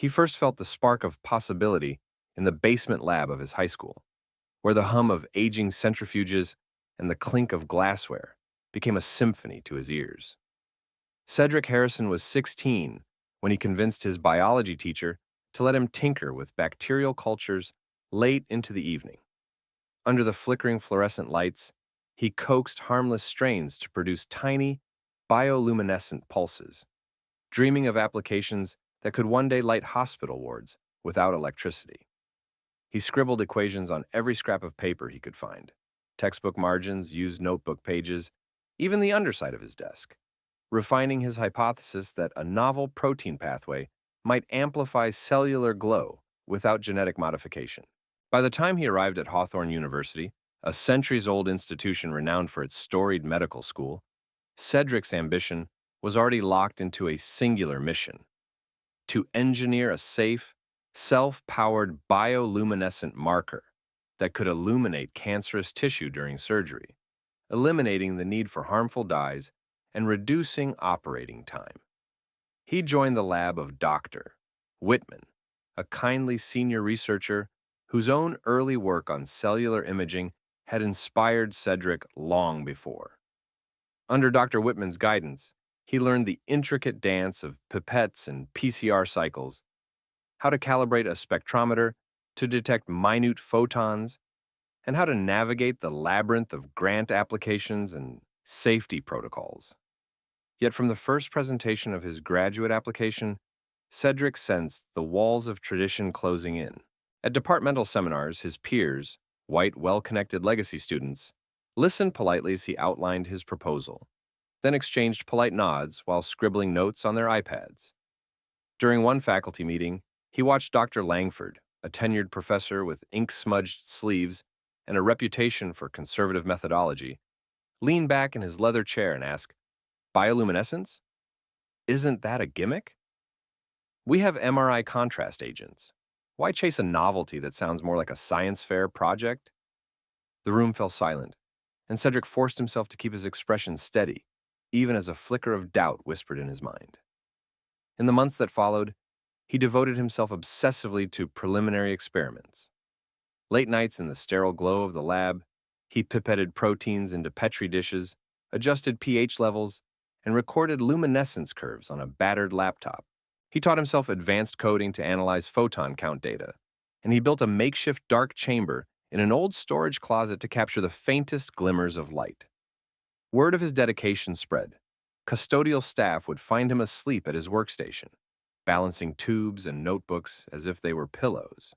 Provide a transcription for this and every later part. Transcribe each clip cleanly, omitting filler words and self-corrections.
He first felt the spark of possibility in the basement lab of his high school, where the hum of aging centrifuges and the clink of glassware became a symphony to his ears. Cedric Harrison was 16 when he convinced his biology teacher to let him tinker with bacterial cultures late into the evening. Under the flickering fluorescent lights, he coaxed harmless strains to produce tiny, bioluminescent pulses, dreaming of applications that could one day light hospital wards without electricity. He scribbled equations on every scrap of paper he could find, textbook margins, used notebook pages, even the underside of his desk, refining his hypothesis that a novel protein pathway might amplify cellular glow without genetic modification. By the time he arrived at Hawthorne University, a centuries-old institution renowned for its storied medical school, Cedric's ambition was already locked into a singular mission: to engineer a safe, self-powered bioluminescent marker that could illuminate cancerous tissue during surgery, eliminating the need for harmful dyes and reducing operating time. He joined the lab of Dr. Whitman, a kindly senior researcher whose own early work on cellular imaging had inspired Cedric long before. Under Dr. Whitman's guidance, he learned the intricate dance of pipettes and PCR cycles, how to calibrate a spectrometer to detect minute photons, and how to navigate the labyrinth of grant applications and safety protocols. Yet from the first presentation of his graduate application, Cedric sensed the walls of tradition closing in. At departmental seminars, his peers, white, well-connected legacy students, listened politely as he outlined his proposal, then exchanged polite nods while scribbling notes on their iPads. During one faculty meeting, he watched Dr. Langford, a tenured professor with ink-smudged sleeves and a reputation for conservative methodology, lean back in his leather chair and ask, "Bioluminescence? Isn't that a gimmick? We have MRI contrast agents. Why chase a novelty that sounds more like a science fair project?" The room fell silent, and Cedric forced himself to keep his expression steady, even as a flicker of doubt whispered in his mind. In the months that followed, he devoted himself obsessively to preliminary experiments. Late nights in the sterile glow of the lab, he pipetted proteins into Petri dishes, adjusted pH levels, and recorded luminescence curves on a battered laptop. He taught himself advanced coding to analyze photon count data, and he built a makeshift dark chamber in an old storage closet to capture the faintest glimmers of light. Word of his dedication spread. Custodial staff would find him asleep at his workstation, balancing tubes and notebooks as if they were pillows.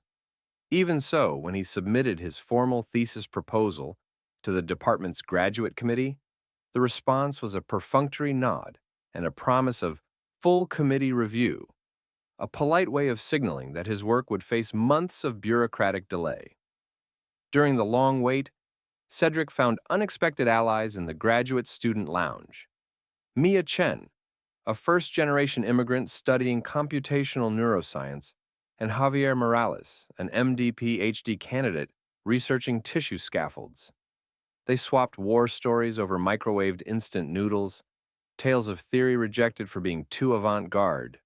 Even so, when he submitted his formal thesis proposal to the department's graduate committee, the response was a perfunctory nod and a promise of full committee review, a polite way of signaling that his work would face months of bureaucratic delay. During the long wait, Cedric found unexpected allies in the graduate student lounge. Mia Chen, a first-generation immigrant studying computational neuroscience, and Javier Morales, an MD PhD candidate researching tissue scaffolds. They swapped war stories over microwaved instant noodles, tales of theory rejected for being too avant-garde,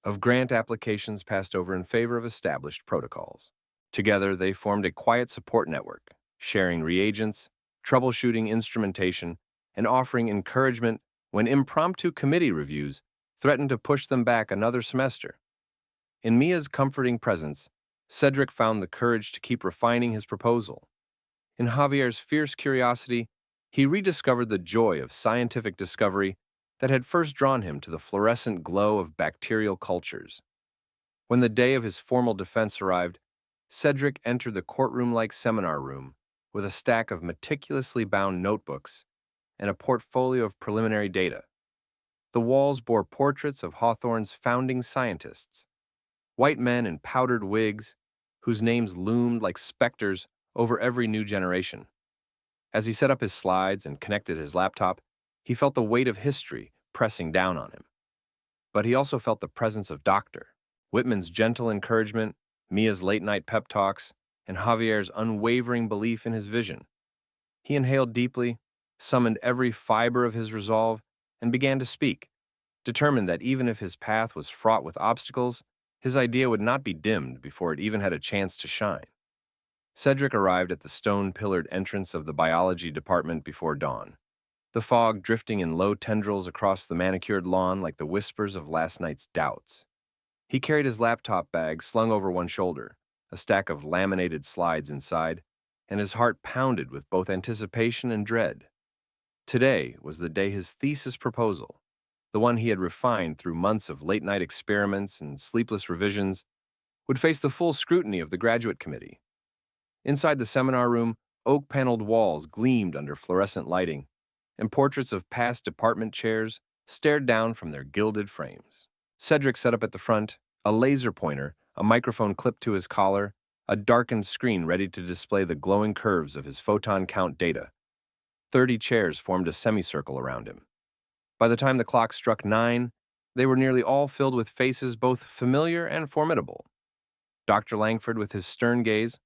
of grant applications passed over in favor of established protocols. Together, they formed a quiet support network, sharing reagents, troubleshooting instrumentation, and offering encouragement when impromptu committee reviews threatened to push them back another semester. In Mia's comforting presence, Cedric found the courage to keep refining his proposal. In Javier's fierce curiosity, he rediscovered the joy of scientific discovery that had first drawn him to the fluorescent glow of bacterial cultures. When the day of his formal defense arrived, Cedric entered the courtroom-like seminar room with a stack of meticulously bound notebooks and a portfolio of preliminary data. The walls bore portraits of Hawthorne's founding scientists, white men in powdered wigs whose names loomed like specters over every new generation. As he set up his slides and connected his laptop, he felt the weight of history pressing down on him. But he also felt the presence of Dr. Whitman's gentle encouragement, Mia's late-night pep talks, and Javier's unwavering belief in his vision. He inhaled deeply, summoned every fiber of his resolve, and began to speak, determined that even if his path was fraught with obstacles, His idea would not be dimmed before it even had a chance to shine. Cedric arrived at the stone-pillared entrance of the biology department before dawn, the fog drifting in low tendrils across the manicured lawn like the whispers of last night's doubts. He carried his laptop bag slung over one shoulder, a stack of laminated slides inside, and his heart pounded with both anticipation and dread. Today was the day his thesis proposal, the one he had refined through months of late-night experiments and sleepless revisions, would face the full scrutiny of the graduate committee. Inside the seminar room, oak-paneled walls gleamed under fluorescent lighting, and portraits of past department chairs stared down from their gilded frames. Cedric sat up at the front, a laser pointer, a microphone clipped to his collar, a darkened screen ready to display the glowing curves of his photon count data. 30 chairs formed a semicircle around him. By the time the clock struck 9, they were nearly all filled with faces both familiar and formidable. Dr. Langford with his stern gaze,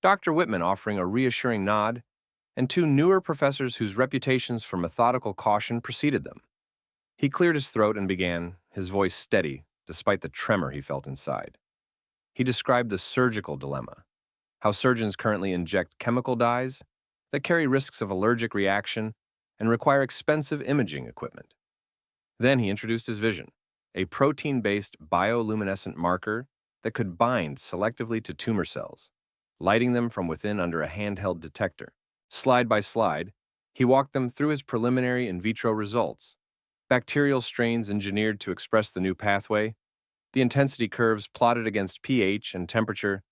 Dr. Whitman offering a reassuring nod, and two newer professors whose reputations for methodical caution preceded them. He cleared his throat and began, his voice steady, despite the tremor he felt inside. He described the surgical dilemma, how surgeons currently inject chemical dyes that carry risks of allergic reaction and require expensive imaging equipment. Then he introduced his vision, a protein-based bioluminescent marker that could bind selectively to tumor cells, lighting them from within under a handheld detector. Slide by slide, he walked them through his preliminary in vitro results, bacterial strains engineered to express the new pathway, the intensity curves plotted against pH and temperature,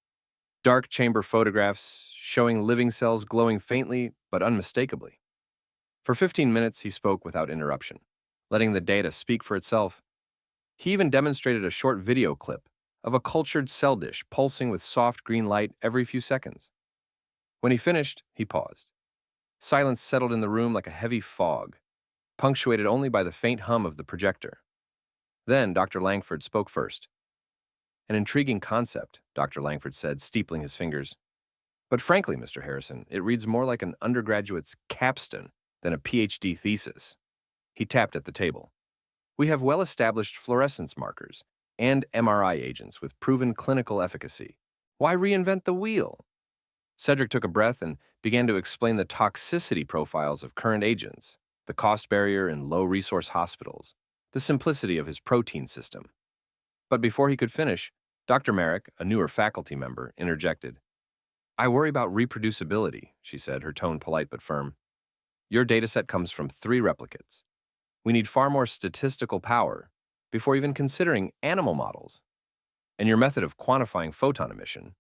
dark chamber photographs showing living cells glowing faintly but unmistakably. For 15 minutes, he spoke without interruption, letting the data speak for itself. He even demonstrated a short video clip of a cultured cell dish pulsing with soft green light every few seconds. When he finished, he paused. Silence settled in the room like a heavy fog, punctuated only by the faint hum of the projector. Then Dr. Langford spoke first. An intriguing concept, Dr. Langford said, steepling his fingers. But frankly, Mr. Harrison, it reads more like an undergraduate's capstone than a PhD thesis. He tapped at the table. We have well-established fluorescence markers and MRI agents with proven clinical efficacy. Why reinvent the wheel? Cedric took a breath and began to explain the toxicity profiles of current agents, the cost barrier in low-resource hospitals, the simplicity of his protein system. But before he could finish, Dr. Merrick, a newer faculty member, interjected. I worry about reproducibility, she said, her tone polite but firm. Your dataset comes from 3 replicates. We need far more statistical power before even considering animal models. And your method of quantifying photon emission,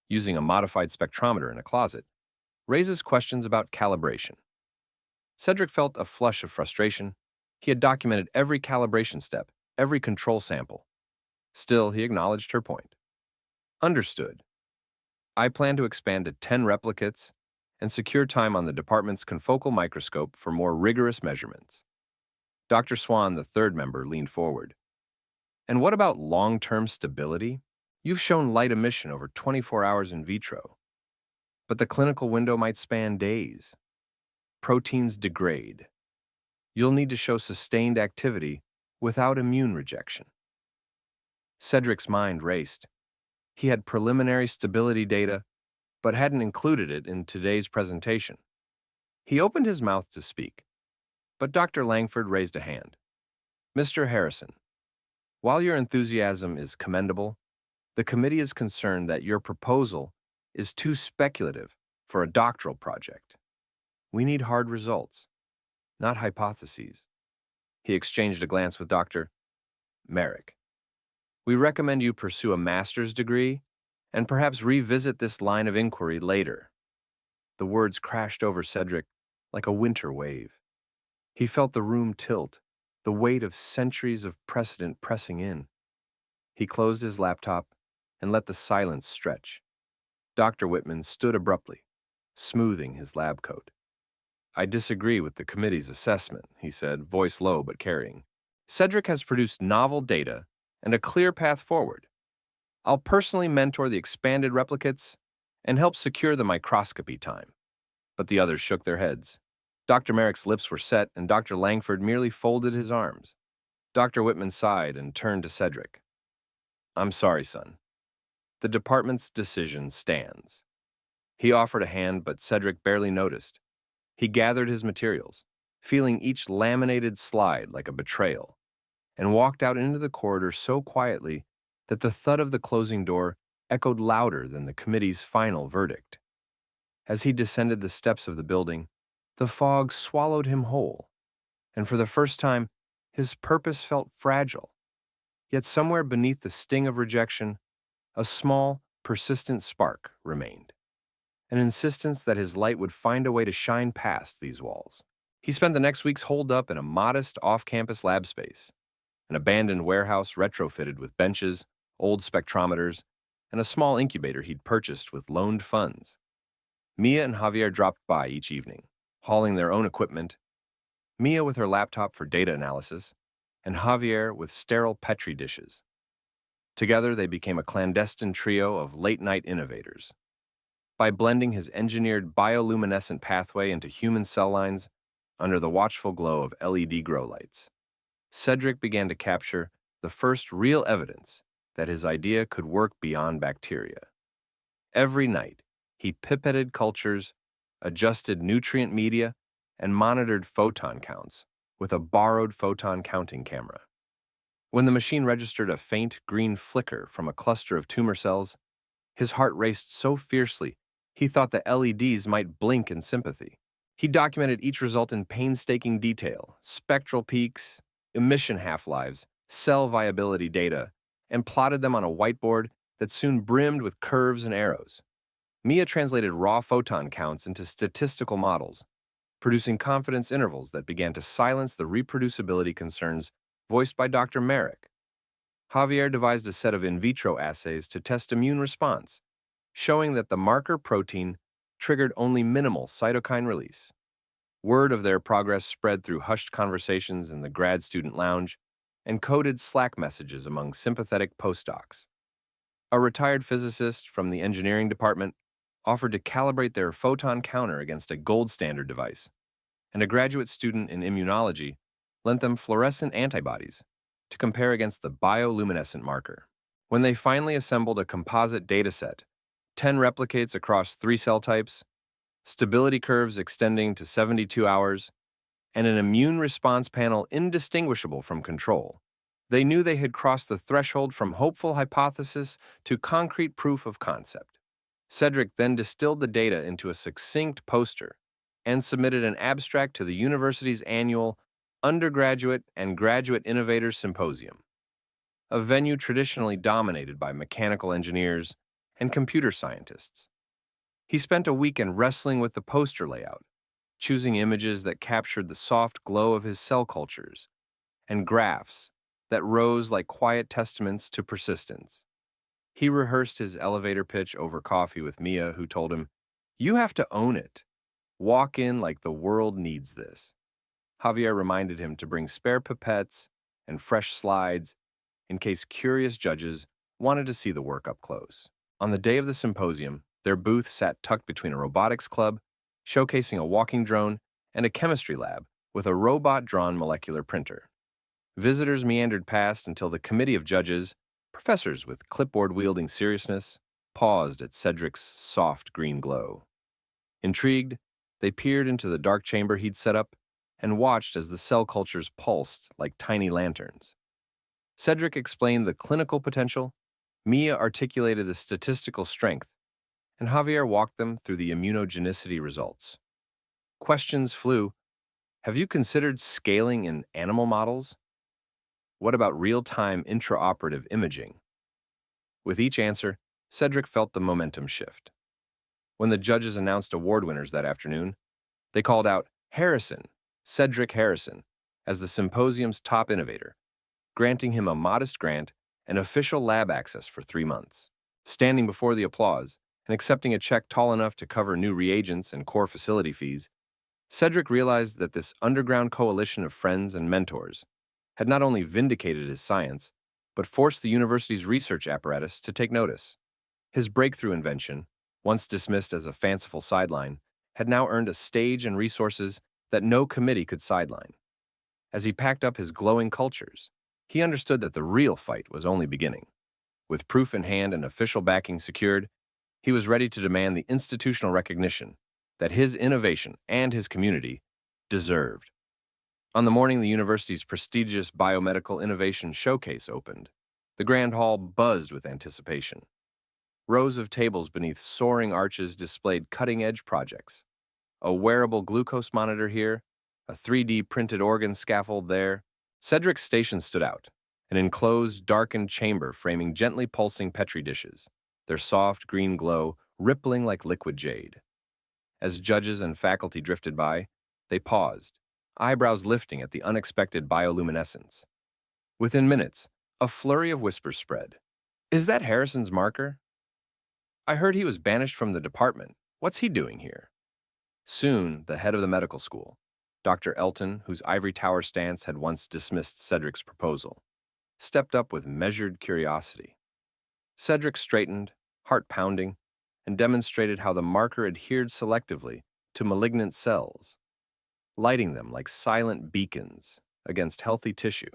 using a modified spectrometer in a closet, raises questions about calibration. Cedric felt a flush of frustration. He had documented every calibration step, every control sample. Still, he acknowledged her point. Understood. I plan to expand to 10 replicates and secure time on the department's confocal microscope for more rigorous measurements. Dr. Swan, the third member, leaned forward. And what about long-term stability? You've shown light emission over 24 hours in vitro, but the clinical window might span days. Proteins degrade. You'll need to show sustained activity without immune rejection. Cedric's mind raced. He had preliminary stability data, but hadn't included it in today's presentation. He opened his mouth to speak, but Dr. Langford raised a hand. Mr. Harrison, while your enthusiasm is commendable, the committee is concerned that your proposal is too speculative for a doctoral project. We need hard results, not hypotheses. He exchanged a glance with Dr. Merrick. We recommend you pursue a master's degree and perhaps revisit this line of inquiry later. The words crashed over Cedric like a winter wave. He felt the room tilt, the weight of centuries of precedent pressing in. He closed his laptop and let the silence stretch. Dr. Whitman stood abruptly, smoothing his lab coat. I disagree with the committee's assessment, he said, voice low but carrying. Cedric has produced novel data and a clear path forward. I'll personally mentor the expanded replicates and help secure the microscopy time. But the others shook their heads. Dr. Merrick's lips were set, and Dr. Langford merely folded his arms. Dr. Whitman sighed and turned to Cedric. I'm sorry, son. The department's decision stands. He offered a hand, but Cedric barely noticed. He gathered his materials, feeling each laminated slide like a betrayal, and walked out into the corridor so quietly that the thud of the closing door echoed louder than the committee's final verdict. As he descended the steps of the building, the fog swallowed him whole, and for the first time, his purpose felt fragile. Yet somewhere beneath the sting of rejection, a small, persistent spark remained, an insistence that his light would find a way to shine past these walls. He spent the next weeks holed up in a modest off-campus lab space, an abandoned warehouse retrofitted with benches, old spectrometers, and a small incubator he'd purchased with loaned funds. Mia and Javier dropped by each evening, hauling their own equipment, Mia with her laptop for data analysis, and Javier with sterile Petri dishes. Together, they became a clandestine trio of late-night innovators. By blending his engineered bioluminescent pathway into human cell lines under the watchful glow of LED grow lights, Cedric began to capture the first real evidence that his idea could work beyond bacteria. Every night, he pipetted cultures, adjusted nutrient media, and monitored photon counts with a borrowed photon counting camera. When the machine registered a faint green flicker from a cluster of tumor cells, his heart raced so fiercely he thought the LEDs might blink in sympathy. He documented each result in painstaking detail: spectral peaks, emission half-lives, cell viability data, and plotted them on a whiteboard that soon brimmed with curves and arrows. Mia translated raw photon counts into statistical models, producing confidence intervals that began to silence the reproducibility concerns voiced by Dr. Merrick. Javier devised a set of in vitro assays to test immune response, showing that the marker protein triggered only minimal cytokine release. Word of their progress spread through hushed conversations in the grad student lounge and coded Slack messages among sympathetic postdocs. A retired physicist from the engineering department offered to calibrate their photon counter against a gold standard device, and a graduate student in immunology lent them fluorescent antibodies to compare against the bioluminescent marker. When they finally assembled a composite dataset, 10 replicates across 3 cell types, stability curves extending to 72 hours, and an immune response panel indistinguishable from control, they knew they had crossed the threshold from hopeful hypothesis to concrete proof of concept. Cedric then distilled the data into a succinct poster and submitted an abstract to the university's annual Undergraduate and Graduate Innovators Symposium, a venue traditionally dominated by mechanical engineers and computer scientists. He spent a weekend wrestling with the poster layout, choosing images that captured the soft glow of his cell cultures and graphs that rose like quiet testaments to persistence. He rehearsed his elevator pitch over coffee with Mia, who told him, "You have to own it. Walk in like the world needs this." Javier reminded him to bring spare pipettes and fresh slides in case curious judges wanted to see the work up close. On the day of the symposium, their booth sat tucked between a robotics club, showcasing a walking drone, and a chemistry lab with a robot-drawn molecular printer. Visitors meandered past until the committee of judges, professors with clipboard-wielding seriousness, paused at Cedric's soft green glow. Intrigued, they peered into the dark chamber he'd set up and watched as the cell cultures pulsed like tiny lanterns. Cedric explained the clinical potential, Mia articulated the statistical strength, and Javier walked them through the immunogenicity results. Questions flew. Have you considered scaling in animal models? What about real-time intraoperative imaging? With each answer, Cedric felt the momentum shift. When the judges announced award winners that afternoon, they called out Harrison, Cedric Harrison, as the symposium's top innovator, granting him a modest grant and official lab access for 3 months. Standing before the applause and accepting a check tall enough to cover new reagents and core facility fees, Cedric realized that this underground coalition of friends and mentors had not only vindicated his science, but forced the university's research apparatus to take notice. His breakthrough invention, once dismissed as a fanciful sideline, had now earned a stage and resources that no committee could sideline. As he packed up his glowing cultures, he understood that the real fight was only beginning. With proof in hand and official backing secured, he was ready to demand the institutional recognition that his innovation and his community deserved. On the morning the university's prestigious Biomedical Innovation Showcase opened, the Grand Hall buzzed with anticipation. Rows of tables beneath soaring arches displayed cutting-edge projects. A wearable glucose monitor here, a 3D printed organ scaffold there. Cedric's station stood out, an enclosed, darkened chamber framing gently pulsing Petri dishes, their soft green glow rippling like liquid jade. As judges and faculty drifted by, they paused, eyebrows lifting at the unexpected bioluminescence. Within minutes, a flurry of whispers spread. "Is that Harrison's marker? I heard he was banished from the department. What's he doing here?" Soon, the head of the medical school, Dr. Elton, whose ivory tower stance had once dismissed Cedric's proposal, stepped up with measured curiosity. Cedric straightened, heart pounding, and demonstrated how the marker adhered selectively to malignant cells, lighting them like silent beacons against healthy tissue.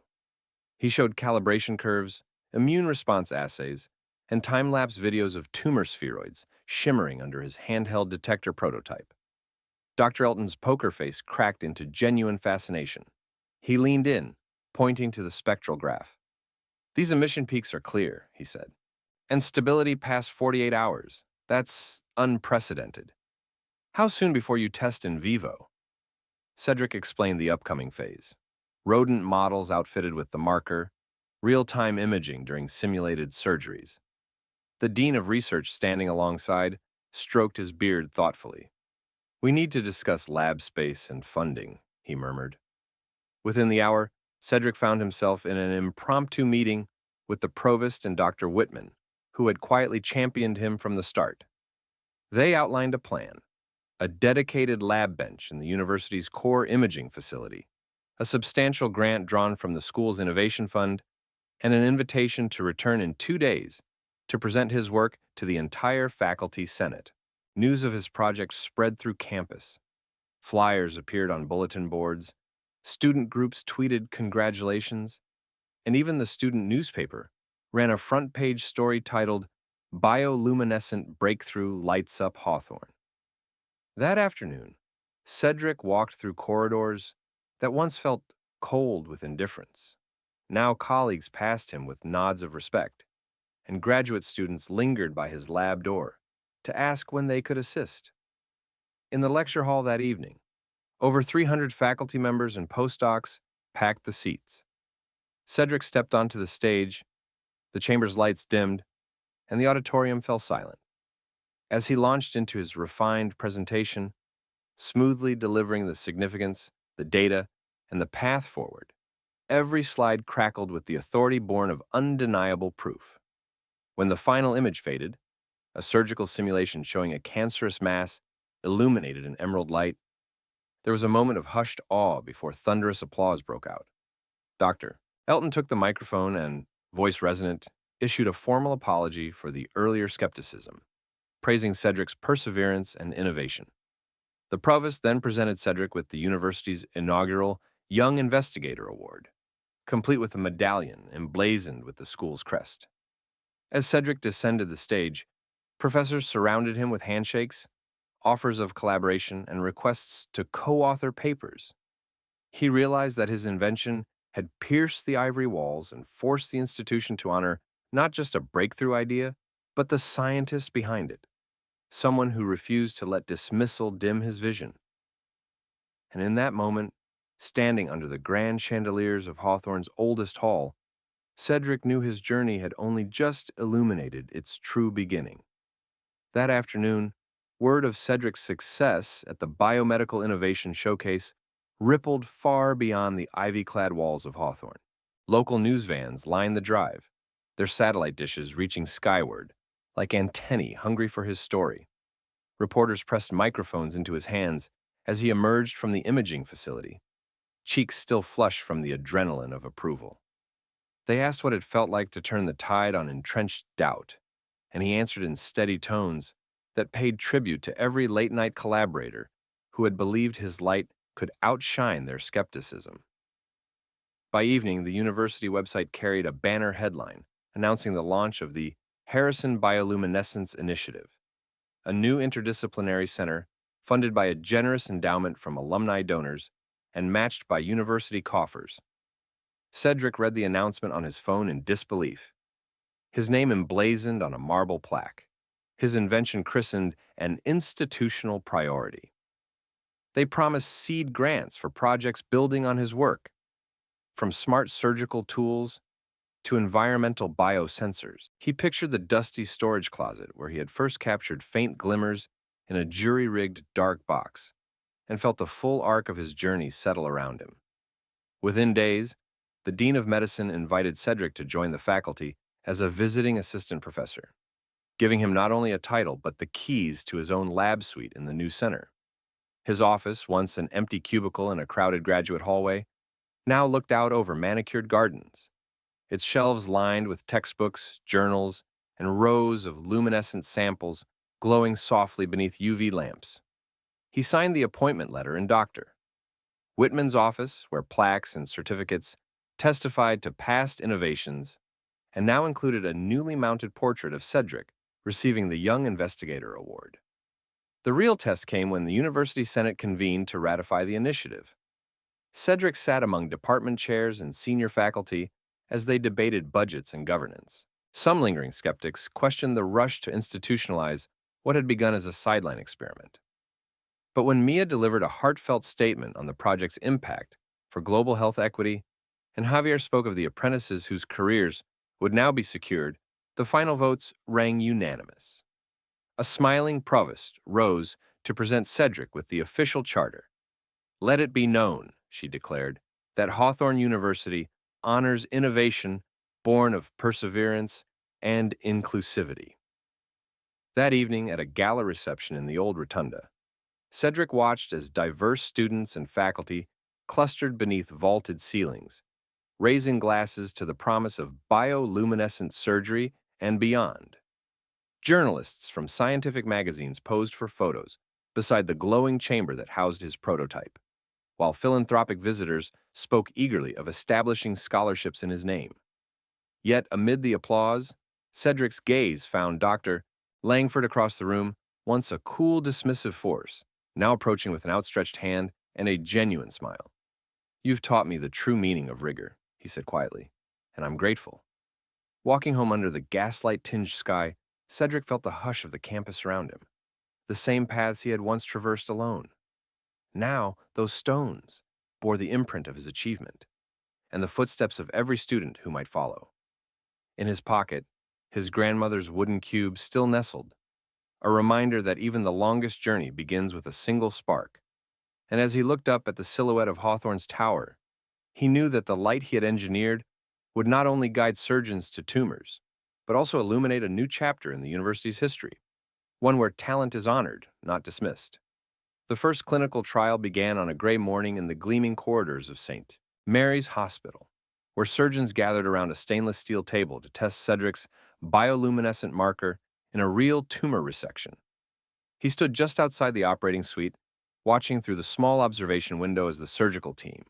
He showed calibration curves, immune response assays, and time-lapse videos of tumor spheroids shimmering under his handheld detector prototype. Dr. Elton's poker face cracked into genuine fascination. He leaned in, pointing to the spectral graph. "These emission peaks are clear," he said, "and stability past 48 hours. That's unprecedented. How soon before you test in vivo?" Cedric explained the upcoming phase. Rodent models outfitted with the marker, real-time imaging during simulated surgeries. The dean of research standing alongside stroked his beard thoughtfully. "We need to discuss lab space and funding," he murmured. Within the hour, Cedric found himself in an impromptu meeting with the provost and Dr. Whitman, who had quietly championed him from the start. They outlined a plan: a dedicated lab bench in the university's core imaging facility, a substantial grant drawn from the school's innovation fund, and an invitation to return in 2 days to present his work to the entire faculty senate. News of his project spread through campus. Flyers appeared on bulletin boards, student groups tweeted congratulations, and even the student newspaper ran a front-page story titled "Bioluminescent Breakthrough Lights Up Hawthorne." That afternoon, Cedric walked through corridors that once felt cold with indifference. Now colleagues passed him with nods of respect, and graduate students lingered by his lab door to ask when they could assist. In the lecture hall that evening, over 300 faculty members and postdocs packed the seats. Cedric stepped onto the stage, the chamber's lights dimmed, and the auditorium fell silent. As he launched into his refined presentation, smoothly delivering the significance, the data, and the path forward, every slide crackled with the authority born of undeniable proof. When the final image faded, a surgical simulation showing a cancerous mass illuminated in emerald light, there was a moment of hushed awe before thunderous applause broke out. Dr. Elton took the microphone and, voice resonant, issued a formal apology for the earlier skepticism, praising Cedric's perseverance and innovation. The provost then presented Cedric with the university's inaugural Young Investigator Award, complete with a medallion emblazoned with the school's crest. As Cedric descended the stage, professors surrounded him with handshakes, offers of collaboration, and requests to co-author papers. He realized that his invention had pierced the ivory walls and forced the institution to honor not just a breakthrough idea, but the scientist behind it, someone who refused to let dismissal dim his vision. And in that moment, standing under the grand chandeliers of Hawthorne's oldest hall, Cedric knew his journey had only just illuminated its true beginning. That afternoon, word of Cedric's success at the Biomedical Innovation Showcase rippled far beyond the ivy-clad walls of Hawthorne. Local news vans lined the drive, their satellite dishes reaching skyward, like antennae hungry for his story. Reporters pressed microphones into his hands as he emerged from the imaging facility, cheeks still flush from the adrenaline of approval. They asked what it felt like to turn the tide on entrenched doubt, and he answered in steady tones that paid tribute to every late-night collaborator who had believed his light could outshine their skepticism. By evening, the university website carried a banner headline announcing the launch of the Harrison Bioluminescence Initiative, a new interdisciplinary center funded by a generous endowment from alumni donors and matched by university coffers. Cedric read the announcement on his phone in disbelief, his name emblazoned on a marble plaque, his invention christened an institutional priority. They promised seed grants for projects building on his work, from smart surgical tools to environmental biosensors. He pictured the dusty storage closet where he had first captured faint glimmers in a jury-rigged dark box and felt the full arc of his journey settle around him. Within days, the Dean of Medicine invited Cedric to join the faculty as a visiting assistant professor, giving him not only a title but the keys to his own lab suite in the new center. His office, once an empty cubicle in a crowded graduate hallway, now looked out over manicured gardens, its shelves lined with textbooks, journals, and rows of luminescent samples glowing softly beneath UV lamps. He signed the appointment letter in Dr. Whitman's office, where plaques and certificates testified to past innovations, and now included a newly mounted portrait of Cedric receiving the Young Investigator Award. The real test came when the University Senate convened to ratify the initiative. Cedric sat among department chairs and senior faculty as they debated budgets and governance. Some lingering skeptics questioned the rush to institutionalize what had begun as a sideline experiment. But when Mia delivered a heartfelt statement on the project's impact for global health equity, and Javier spoke of the apprentices whose careers would now be secured, the final votes rang unanimous. A smiling provost rose to present Cedric with the official charter. "Let it be known," she declared, "that Hawthorne University honors innovation born of perseverance and inclusivity." That evening, at a gala reception in the old rotunda, Cedric watched as diverse students and faculty clustered beneath vaulted ceilings, raising glasses to the promise of bioluminescent surgery and beyond. Journalists from scientific magazines posed for photos beside the glowing chamber that housed his prototype, while philanthropic visitors spoke eagerly of establishing scholarships in his name. Yet, amid the applause, Cedric's gaze found Dr. Langford across the room, once a cool, dismissive force, now approaching with an outstretched hand and a genuine smile. "You've taught me the true meaning of rigor," he said quietly, "and I'm grateful." Walking home under the gaslight-tinged sky, Cedric felt the hush of the campus around him, the same paths he had once traversed alone. Now, those stones bore the imprint of his achievement, and the footsteps of every student who might follow. In his pocket, his grandmother's wooden cube still nestled, a reminder that even the longest journey begins with a single spark. And as he looked up at the silhouette of Hawthorne's tower, he knew that the light he had engineered would not only guide surgeons to tumors, but also illuminate a new chapter in the university's history, one where talent is honored, not dismissed. The first clinical trial began on a gray morning in the gleaming corridors of St. Mary's Hospital, where surgeons gathered around a stainless steel table to test Cedric's bioluminescent marker in a real tumor resection. He stood just outside the operating suite, watching through the small observation window as the surgical team,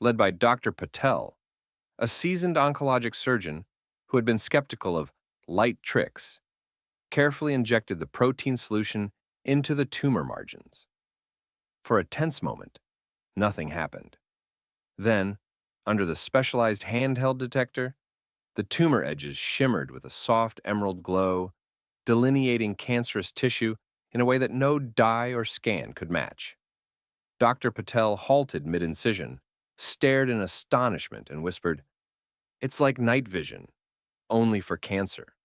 led by Dr. Patel, a seasoned oncologic surgeon who had been skeptical of light tricks, carefully injected the protein solution into the tumor margins. For a tense moment, nothing happened. Then, under the specialized handheld detector, the tumor edges shimmered with a soft emerald glow, delineating cancerous tissue in a way that no dye or scan could match. Dr. Patel halted mid-incision, stared in astonishment, and whispered, "It's like night vision, only for cancer."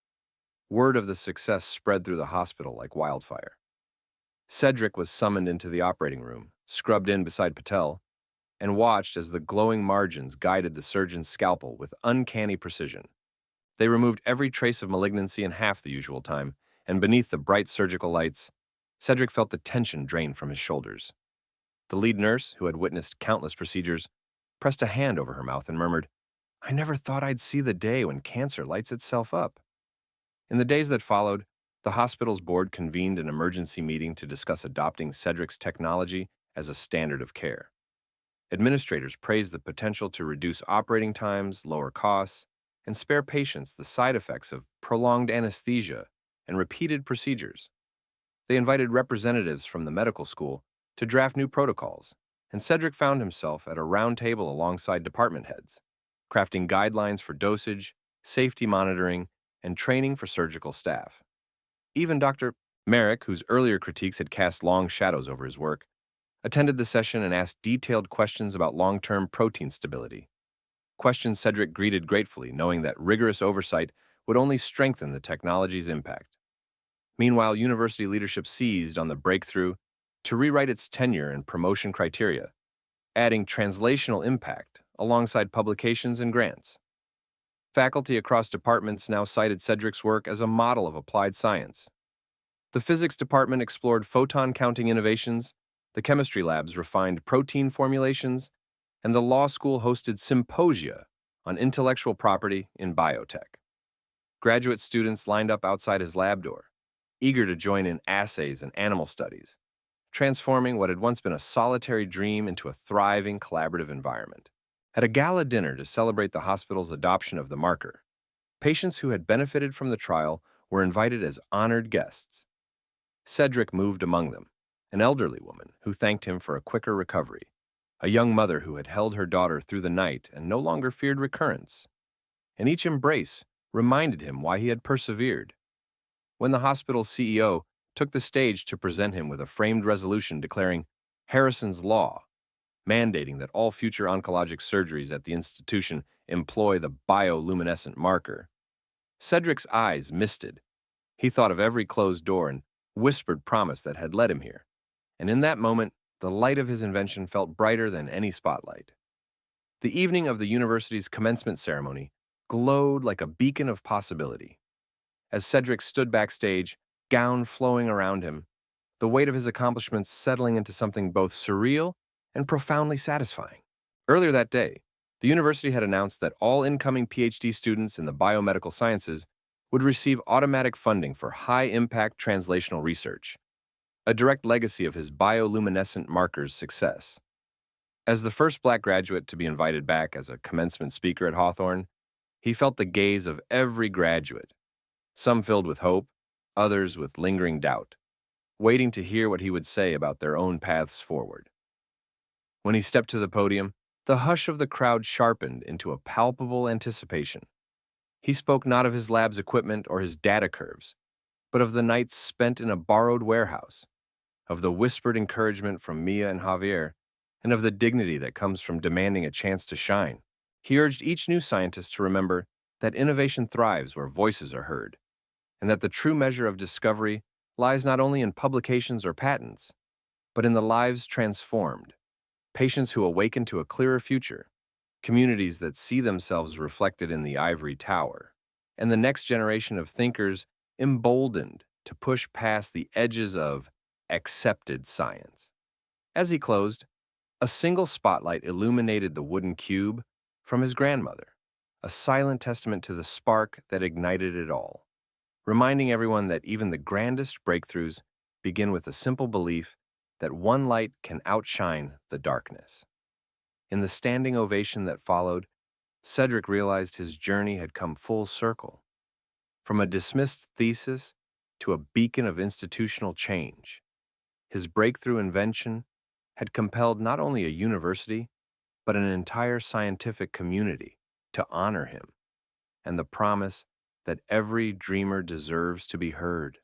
Word of the success spread through the hospital like wildfire. Cedric was summoned into the operating room, scrubbed in beside Patel, and watched as the glowing margins guided the surgeon's scalpel with uncanny precision. They removed every trace of malignancy in half the usual time, and beneath the bright surgical lights, Cedric felt the tension drain from his shoulders. The lead nurse, who had witnessed countless procedures, pressed a hand over her mouth and murmured, "I never thought I'd see the day when cancer lights itself up." In the days that followed, the hospital's board convened an emergency meeting to discuss adopting Cedric's technology as a standard of care. Administrators praised the potential to reduce operating times, lower costs, and spare patients the side effects of prolonged anesthesia and repeated procedures. They invited representatives from the medical school to draft new protocols, and Cedric found himself at a round table alongside department heads, crafting guidelines for dosage, safety monitoring, and training for surgical staff. Even Dr. Merrick, whose earlier critiques had cast long shadows over his work, attended the session and asked detailed questions about long-term protein stability. Questions Cedric greeted gratefully, knowing that rigorous oversight would only strengthen the technology's impact. Meanwhile, university leadership seized on the breakthrough to rewrite its tenure and promotion criteria, adding translational impact alongside publications and grants. Faculty across departments now cited Cedric's work as a model of applied science. The physics department explored photon counting innovations, the chemistry labs refined protein formulations, and the law school hosted symposia on intellectual property in biotech. Graduate students lined up outside his lab door, eager to join in assays and animal studies, transforming what had once been a solitary dream into a thriving collaborative environment. At a gala dinner to celebrate the hospital's adoption of the marker, patients who had benefited from the trial were invited as honored guests. Cedric moved among them, an elderly woman who thanked him for a quicker recovery, a young mother who had held her daughter through the night and no longer feared recurrence. And each embrace reminded him why he had persevered. When the hospital's CEO took the stage to present him with a framed resolution declaring Harrison's Law, mandating that all future oncologic surgeries at the institution employ the bioluminescent marker, Cedric's eyes misted. He thought of every closed door and whispered promise that had led him here. And in that moment, the light of his invention felt brighter than any spotlight. The evening of the university's commencement ceremony glowed like a beacon of possibility. As Cedric stood backstage, gown flowing around him, the weight of his accomplishments settling into something both surreal and profoundly satisfying. Earlier that day, the university had announced that all incoming PhD students in the biomedical sciences would receive automatic funding for high-impact translational research, a direct legacy of his bioluminescent marker's success. As the first black graduate to be invited back as a commencement speaker at Hawthorne, he felt the gaze of every graduate, some filled with hope, others with lingering doubt, waiting to hear what he would say about their own paths forward. When he stepped to the podium, the hush of the crowd sharpened into a palpable anticipation. He spoke not of his lab's equipment or his data curves, but of the nights spent in a borrowed warehouse, of the whispered encouragement from Mia and Javier, and of the dignity that comes from demanding a chance to shine. He urged each new scientist to remember that innovation thrives where voices are heard, and that the true measure of discovery lies not only in publications or patents, but in the lives transformed, patients who awaken to a clearer future, communities that see themselves reflected in the ivory tower, and the next generation of thinkers emboldened to push past the edges of accepted science. As he closed, a single spotlight illuminated the wooden cube from his grandmother, a silent testament to the spark that ignited it all, reminding everyone that even the grandest breakthroughs begin with a simple belief that one light can outshine the darkness. In the standing ovation that followed, Cedric realized his journey had come full circle. From a dismissed thesis to a beacon of institutional change, his breakthrough invention had compelled not only a university, but an entire scientific community to honor him, and the promise that every dreamer deserves to be heard.